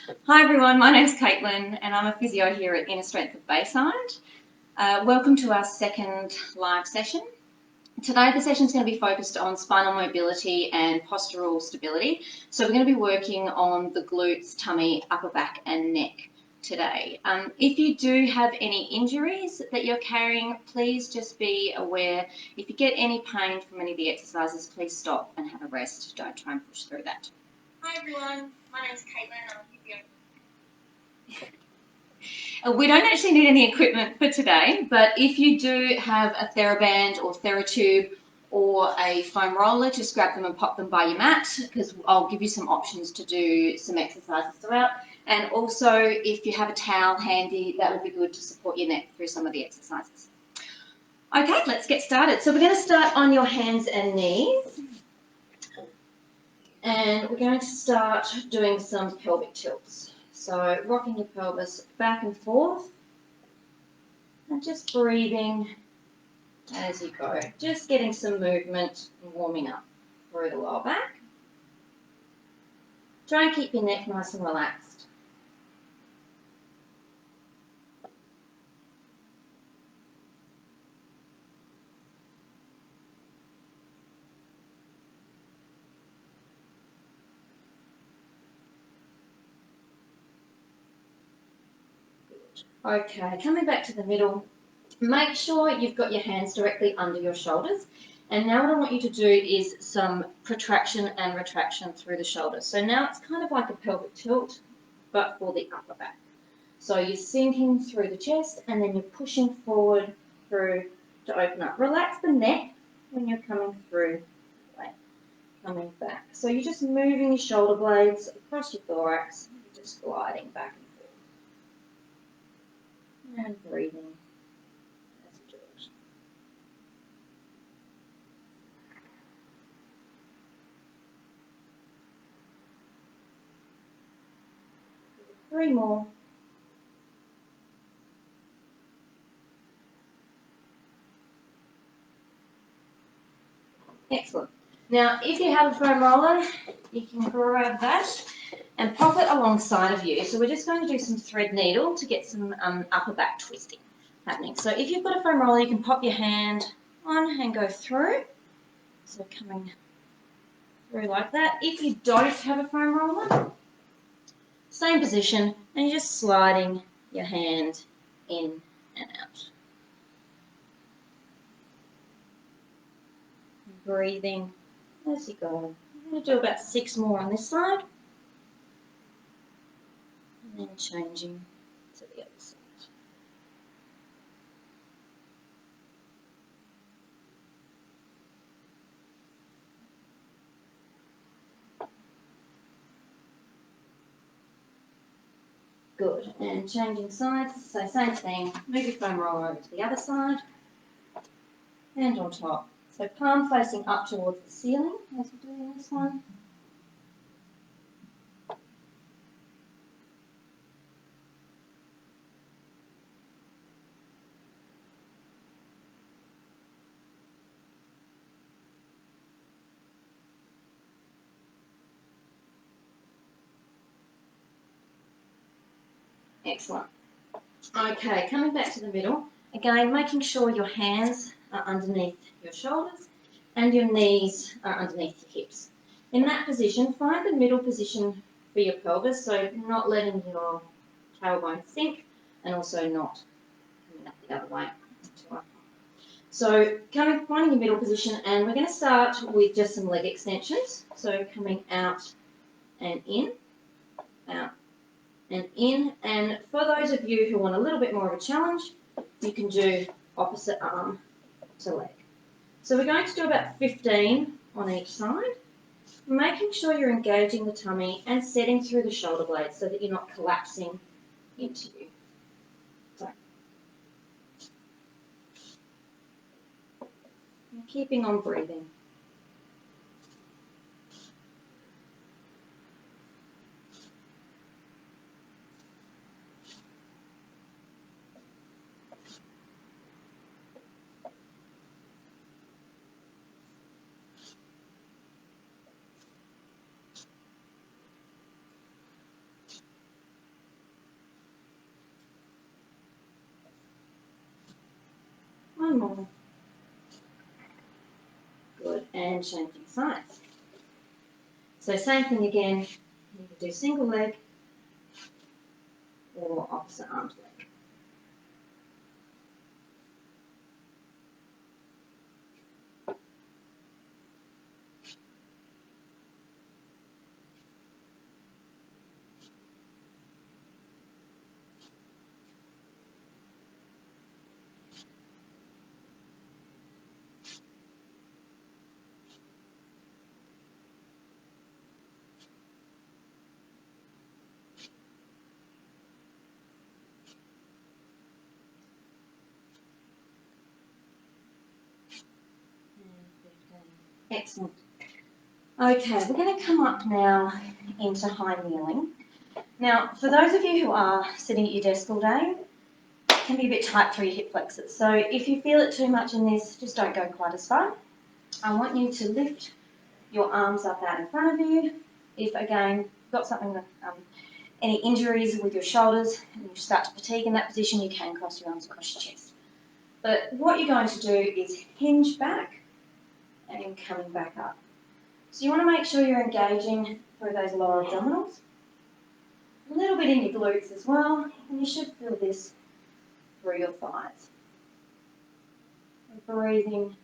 Hi everyone, my name's Caitlin and I'm a physio here at Inner Strength Bayside. Welcome to our second live session. Today the session is going to be focused on spinal mobility and postural stability. So we're going to be working on the glutes, tummy, upper back and neck today. If you do have any injuries that you're carrying, please just be aware. If you get any pain from any of the exercises, please stop and have a rest. Don't try and push through that. Hi everyone, my name's Caitlin. I'm physio. We don't actually need any equipment for today, but if you do have a TheraBand or TheraTube or a foam roller, just grab them and pop them by your mat, because I'll give you some options to do some exercises throughout. And also, if you have a towel handy, that would be good to support your neck through some of the exercises. Okay, let's get started. So we're going to start on your hands and knees. And we're going to start doing some pelvic tilts. So rocking your pelvis back and forth and just breathing as you go. Just getting some movement and warming up through the lower back. Try and keep your neck nice and relaxed. Okay, coming back to the middle, make sure you've got your hands directly under your shoulders. And now what I want you to do is some protraction and retraction through the shoulders. So now it's kind of like a pelvic tilt, but for the upper back. So you're sinking through the chest and then you're pushing forward through to open up. Relax the neck when you're coming through, coming back. So you're just moving your shoulder blades across your thorax, just gliding back and forth. And breathing as you do it. 3 more. Excellent. Now, if you have a foam roller, you can grab that and pop it alongside of you. So we're just going to do some thread needle to get some upper back twisting happening. So if you've got a foam roller, you can pop your hand on and go through. So coming through like that. If you don't have a foam roller, same position, and you're just sliding your hand in and out. Breathing as you go. I'm going to do about 6 more on this side. And then changing to the other side. Good. And changing sides. So same thing. Move your foam roller over to the other side. And on top. So palm facing up towards the ceiling as we're doing this one. Excellent. Okay, coming back to the middle. Again, making sure your hands are underneath your shoulders and your knees are underneath your hips. In that position, find the middle position for your pelvis, so not letting your tailbone sink and also not coming up the other way. So finding your middle position, and we're going to start with just some leg extensions. So coming out and in, out and in. And for those of you who want a little bit more of a challenge, you can do opposite arm to leg. So we're going to do about 15 on each side, making sure you're engaging the tummy and setting through the shoulder blades so that you're not collapsing into you. So, keeping on breathing. One more. Good, and changing sides. So same thing again, you can do single leg or opposite arms leg. Excellent. Okay, we're going to come up now into high kneeling. Now, for those of you who are sitting at your desk all day, it can be a bit tight through your hip flexors. So if you feel it too much in this, just don't go quite as far. I want you to lift your arms up out in front of you. If, again, you've got something, any injuries with your shoulders and you start to fatigue in that position, you can cross your arms across your chest. But what you're going to do is hinge back and then coming back up. So you want to make sure you're engaging through those lower abdominals, a little bit in your glutes as well, and you should feel this through your thighs. And breathing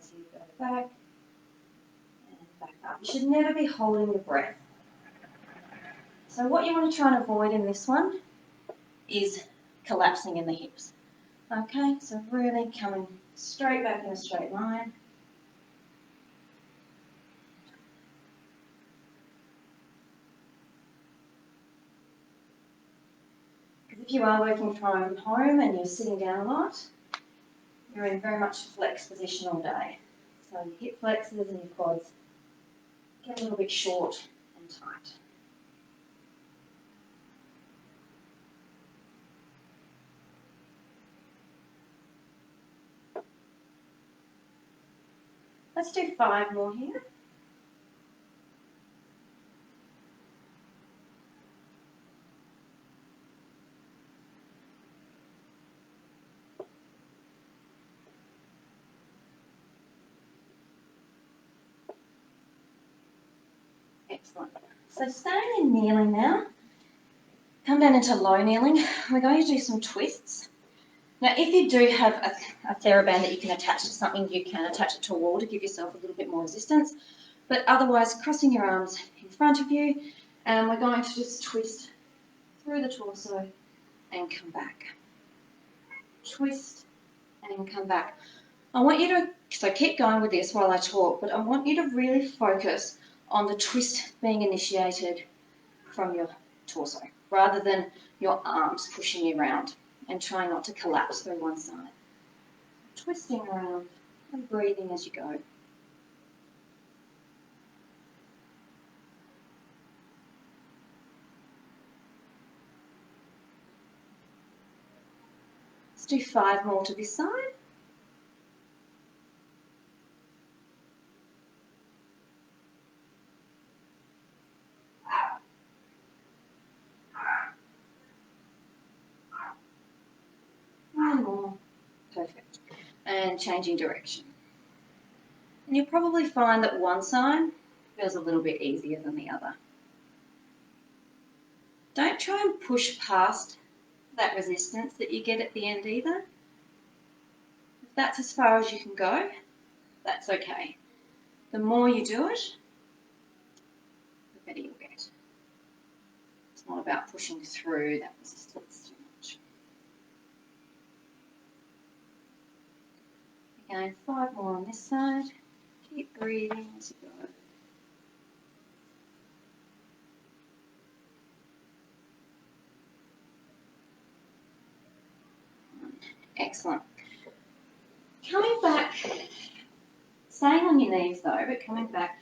as you go back and back up. You should never be holding your breath. So what you want to try and avoid in this one is collapsing in the hips. Okay, so really coming straight back in a straight line. If you are working from home and you're sitting down a lot, you're in very much flex position all day. So your hip flexors and your quads get a little bit short and tight. Let's do 5 more here. Excellent. So staying in kneeling now, come down into low kneeling. We're going to do some twists. Now, if you do have a TheraBand that you can attach to something, you can attach it to a wall to give yourself a little bit more resistance. But otherwise, crossing your arms in front of you, and we're going to just twist through the torso and come back. Twist and come back. I want you to, so keep going with this while I talk, but I want you to really focus on the twist being initiated from your torso, rather than your arms pushing you around and trying not to collapse through one side. Twisting around and breathing as you go. Let's do 5 more to this side. One more. Perfect. And changing direction. And you'll probably find that one side feels a little bit easier than the other. Don't try and push past that resistance that you get at the end either. If that's as far as you can go, that's okay. The more you do it, the better you'll get. It's not about pushing through that resistance too much. Again, 5 more on this side. Keep breathing as you go. Excellent. Coming back, staying on your knees though, but coming back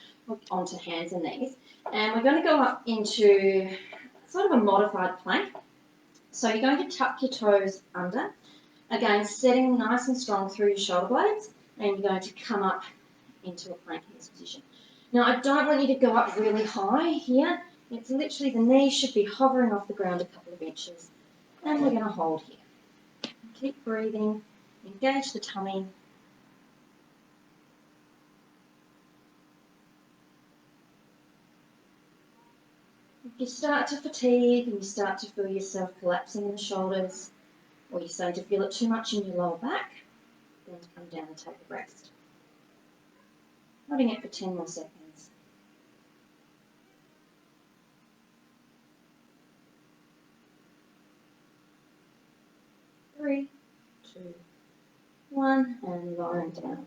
onto hands and knees. And we're going to go up into sort of a modified plank. So you're going to tuck your toes under. Again, setting nice and strong through your shoulder blades. And you're going to come up into a plank in this position. Now, I don't want you to go up really high here. It's literally the knees should be hovering off the ground a couple of inches. And we're going to hold here. Keep breathing engage the tummy. If you start to fatigue and you start to feel yourself collapsing in the shoulders, or you're starting to feel it too much in your lower back, then come down and take a rest. Holding it for 10 more seconds. 3, 2, 1, and lowering down.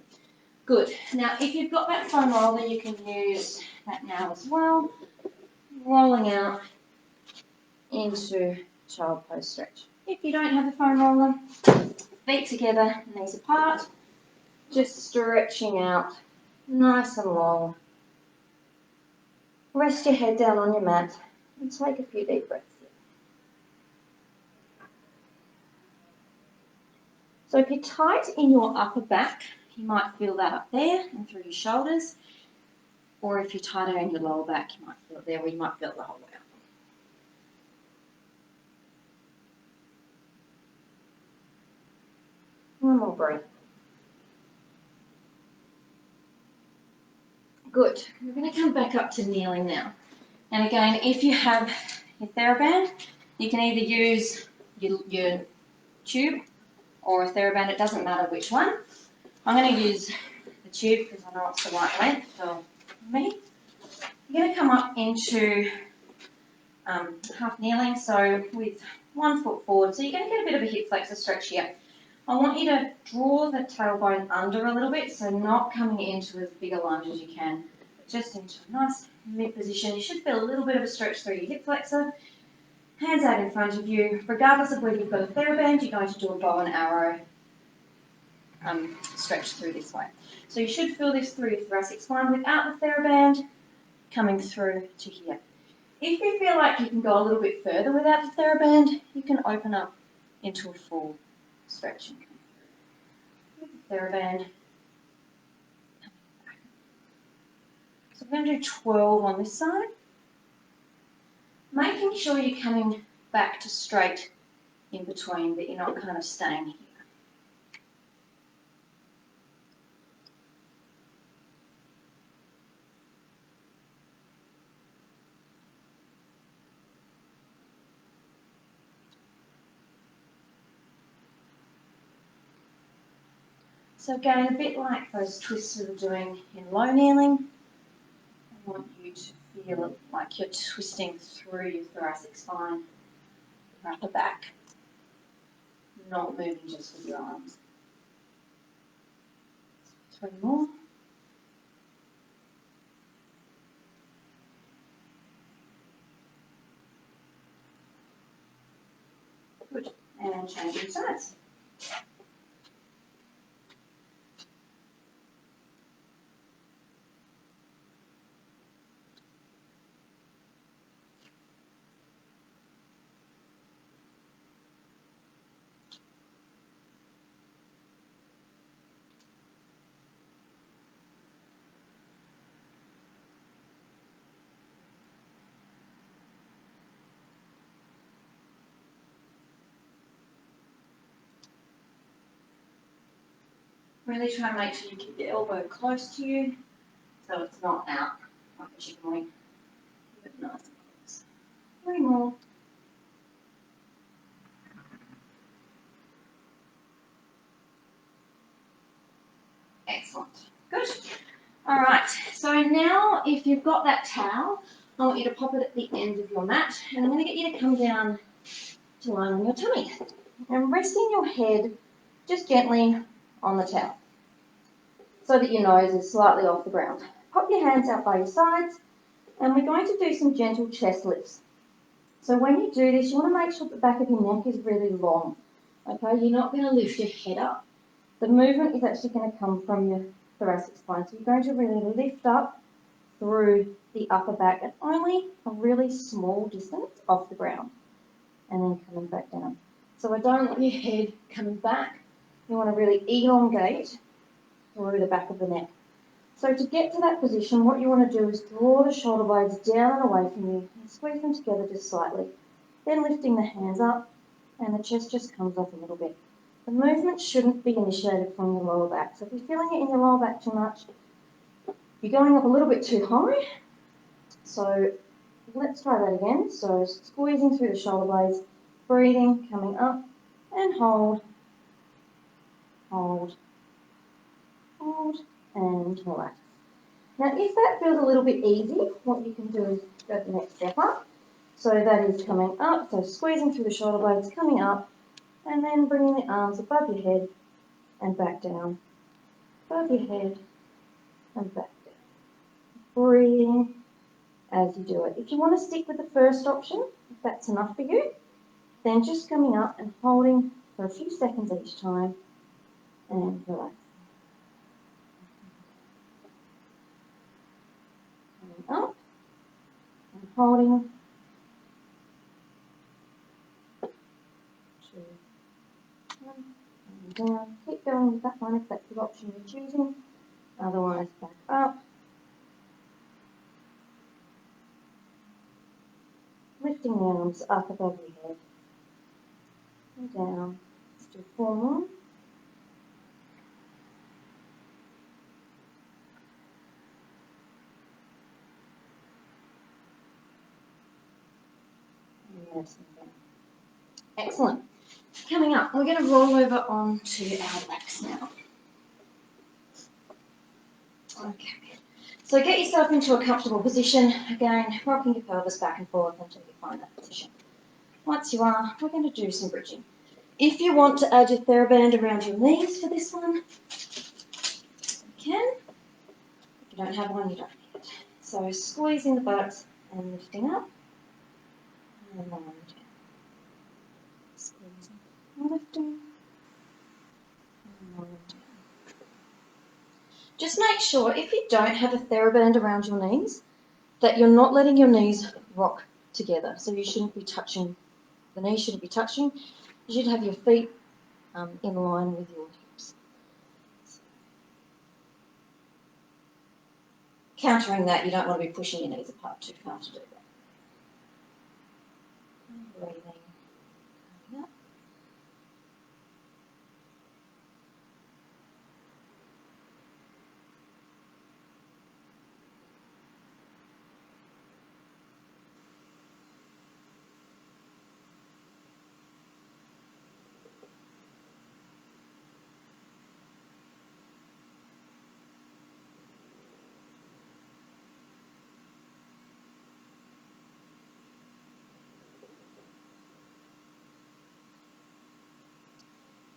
Good. Now, if you've got that foam roller, you can use that now as well. Rolling out into child pose stretch. If you don't have the foam roller, feet together, knees apart, just stretching out nice and long. Rest your head down on your mat and take a few deep breaths in. So if you're tight in your upper back, you might feel that up there and through your shoulders, or if you're tighter in your lower back, you might feel it there, or you might feel it the whole way up. One more breath. Good. We're going to come back up to kneeling now. And again, if you have your TheraBand, you can either use your tube or a TheraBand, it doesn't matter which one. I'm going to use the tube because I know it's the right length for me. You're going to come up into half kneeling, so with 1 foot forward. So you're going to get a bit of a hip flexor stretch here. I want you to draw the tailbone under a little bit, so not coming into as big a lunge as you can, but just into a nice mid position. You should feel a little bit of a stretch through your hip flexor. Hands out in front of you. Regardless of whether you've got a TheraBand, you're going to do a bow and arrow stretch through this way. So you should feel this through your thoracic spine without the TheraBand coming through to here. If you feel like you can go a little bit further without the TheraBand, you can open up into a full stretch and come through. With the TheraBand, so we're going to do 12 on this side. Making sure you're coming back to straight in between, that you're not kind of staying here. So again, a bit like those twists we were doing in low kneeling, I want you to feel like you're twisting through your thoracic spine, your upper back, not moving just with your arms. 3 more. Good. And changing sides. Really try and make sure you keep the elbow close to you so it's not out like a chicken wing. Keep it nice and close. 3 more. Excellent. Good. All right. So now if you've got that towel, I want you to pop it at the end of your mat, and I'm going to get you to come down to lie on your tummy and resting your head just gently on the towel so that your nose is slightly off the ground. Pop your hands out by your sides, and we're going to do some gentle chest lifts. So when you do this, you want to make sure the back of your neck is really long. Okay, you're not going to lift your head up. The movement is actually going to come from your thoracic spine. So you're going to really lift up through the upper back at only a really small distance off the ground, and then coming back down. So I don't want your head coming back. You want to really elongate through the back of the neck. So to get to that position, what you want to do is draw the shoulder blades down and away from you and squeeze them together just slightly. Then lifting the hands up, and the chest just comes up a little bit. The movement shouldn't be initiated from your lower back. So if you're feeling it in your lower back too much, you're going up a little bit too high. So let's try that again. So squeezing through the shoulder blades, breathing, coming up, and hold, hold, hold, and relax. Now, if that feels a little bit easy, what you can do is go the next step up. So that is coming up, so squeezing through the shoulder blades, coming up, and then bringing the arms above your head and back down. Above your head and back down. Breathing as you do it. If you want to stick with the first option, if that's enough for you, then just coming up and holding for a few seconds each time and relaxing. Coming up and holding. 2, 1, and down. Keep going with that one if that's the option you're choosing. Otherwise, back up. Lifting the arms up above your head and down. Let's do 4 more. And rest them down. Excellent. Coming up, we're going to roll over onto our backs now. Okay. So get yourself into a comfortable position. Again, rocking your pelvis back and forth until you find that position. Once you are, we're going to do some bridging. If you want to add your TheraBand around your knees for this one, you can. If you don't have one, you don't need it. So squeezing the buttocks and lifting up and lying down. Squeezing and lifting and lying down. Just make sure if you don't have a TheraBand around your knees that you're not letting your knees rock together. So you shouldn't be touching, the knees shouldn't be touching. You should have your feet in line with your hips. Countering that, you don't want to be pushing your knees apart too far to do that. And breathing, coming up.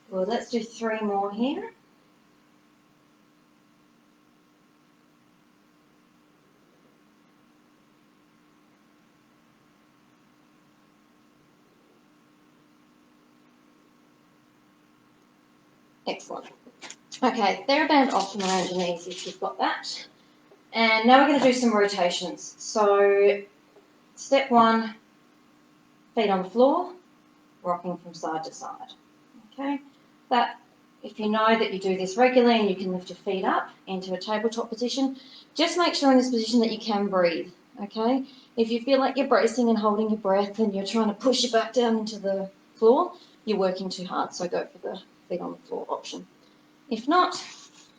Good, let's do 3 more here. Excellent. Okay, TheraBand off from around your knees if you've got that. And now we're going to do some rotations. So step 1, feet on the floor, rocking from side to side. Okay, that if you know that you do this regularly and you can lift your feet up into a tabletop position, just make sure in this position that you can breathe. Okay, if you feel like you're bracing and holding your breath and you're trying to push your back down into the floor, you're working too hard, so go for the feet on the floor option. If not,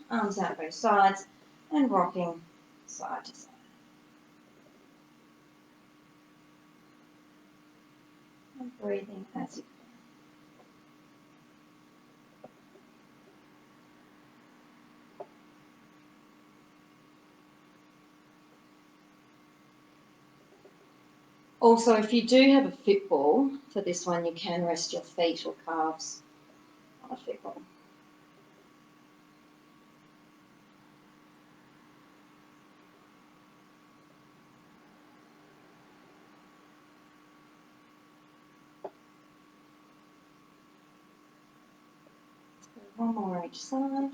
arms out both sides and rocking side to side. And breathing as you can. Also, if you do have a fit ball for this one, you can rest your feet or calves on a fit ball. So 1 more each side.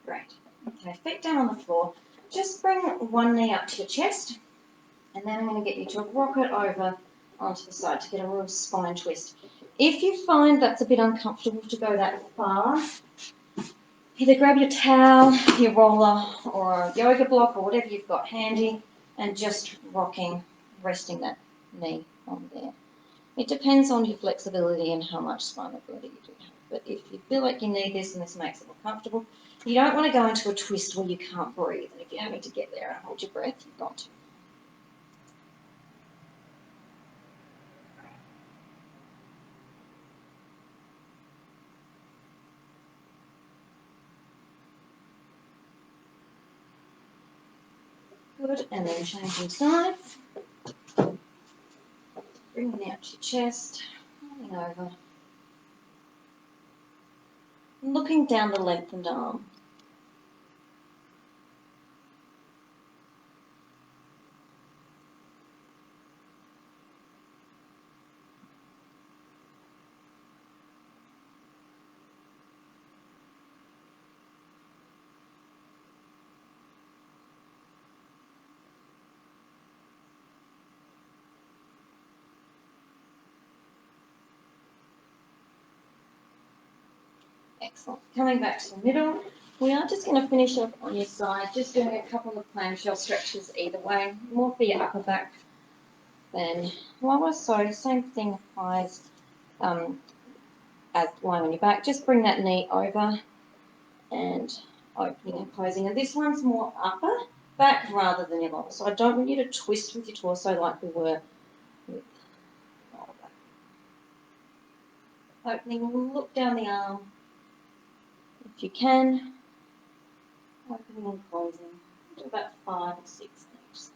Great. Okay, feet down on the floor. Just bring one knee up to your chest, and then I'm going to get you to rock it over onto the side to get a real spine twist. If you find that's a bit uncomfortable to go that far, either grab your towel, your roller, or a yoga block, or whatever you've got handy, and just rocking, resting that knee on there. It depends on your flexibility and how much spine mobility you do have. But if you feel like you need this and this makes it more comfortable, you don't want to go into a twist where you can't breathe. And if you're having to get there and hold your breath, you've got to. Good, and then changing sides. Bringing out your chest, rolling over. And looking down the lengthened arm. Excellent. Coming back to the middle, we are just going to finish up on your side, just doing a couple of clamshell stretches either way, more for your upper back than lower. So same thing applies as lying on your back. Just bring that knee over and opening and closing. And this one's more upper back rather than your lower. So I don't want you to twist with your torso like we were with lower back. Opening, look down the arm. If you can, opening and closing. Do about 5 or 6 on each side.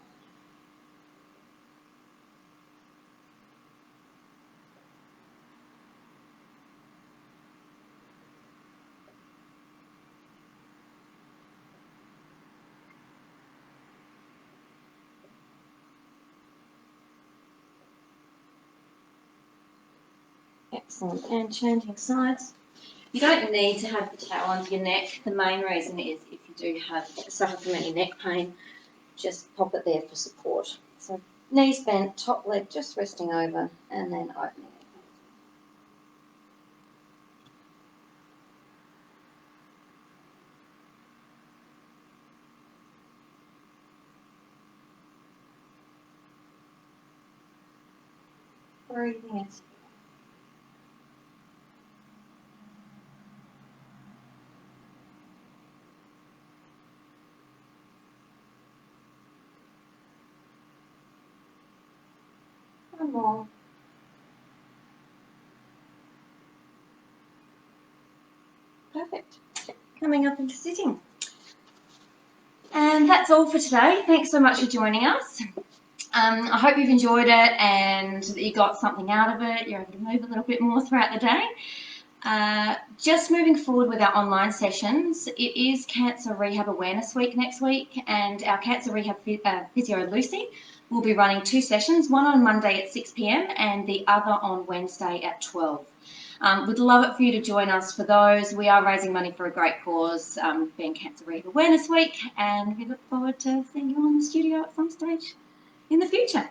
Excellent. And changing sides. You don't need to have the towel under your neck. The main reason is if you do suffer from any neck pain, just pop it there for support. So knees bent, top leg just resting over, and then opening it. Breathing in. One more. Perfect. Coming up into sitting. And that's all for today. Thanks so much for joining us. I hope you've enjoyed it and that you got something out of it. You're able to move a little bit more throughout the day. Just moving forward with our online sessions, it is Cancer Rehab Awareness Week next week, and our Cancer Rehab Physio Lucy will be running 2 sessions, one on Monday at 6 p.m. and the other on Wednesday at 12. We'd love it for you to join us for those. We are raising money for a great cause, being Cancer Rehab Awareness Week, and we look forward to seeing you all in the studio at some stage in the future.